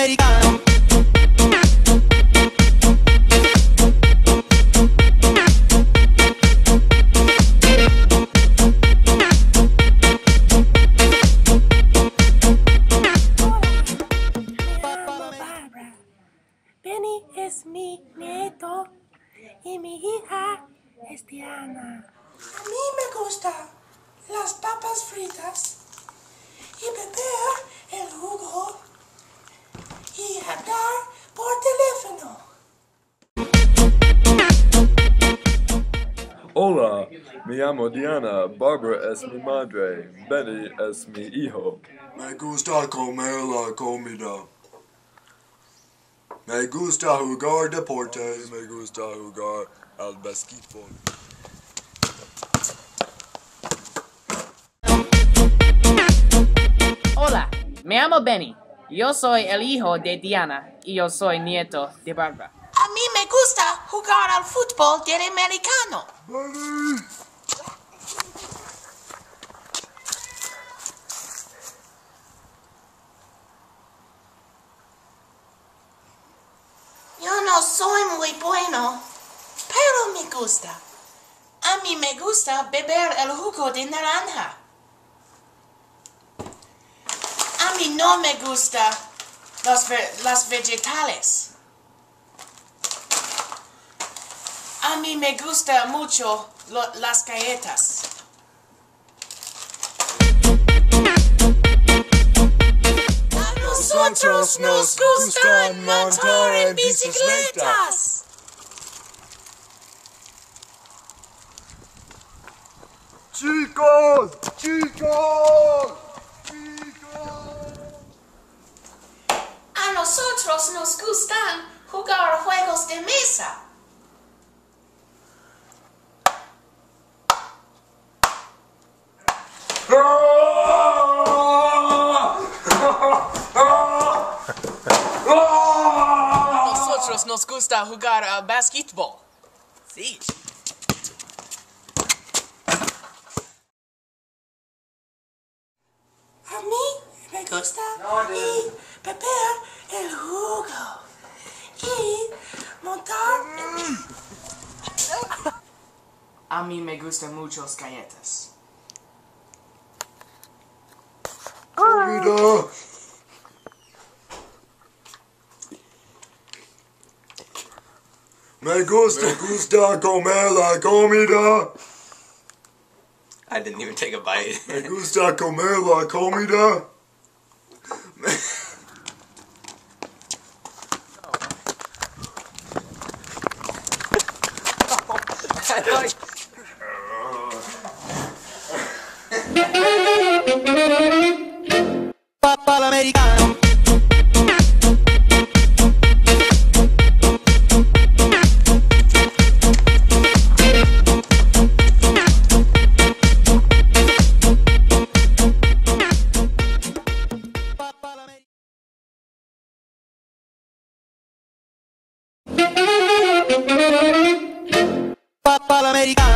americano. Benny es mi nieto y mi hija es Diana. A mí me gustan las papas fritas y beber el jugo y hablar por teléfono. Hola, me llamo Diana, Barbara es mi madre, Benny es mi hijo. Me gusta comer la comida. Me gusta jugar deportes. Me gusta jugar al basquetbol. Hola, me llamo Benny. Yo soy el hijo de Diana y yo soy nieto de Barbara. A mí me gusta jugar al fútbol del americano. Benny! Yo no soy muy bueno, pero me gusta. A mí me gusta beber el jugo de naranja. A mí no me gusta las vegetales. A mí me gusta mucho las galletas. A nosotros nos gustan montar en bicicletas. Chicos! A nosotros nos gustan jugar juegos de mesa. A nosotros nos gusta jugar al basquetbol. Sí. A mí me gusta y beber el jugo y montar. A mí me gustan muchos galletas. Comida! Me gusta comer la comida. I didn't even take a bite. Me gusta comer la comida. Papa l'americano. Papa l'americano.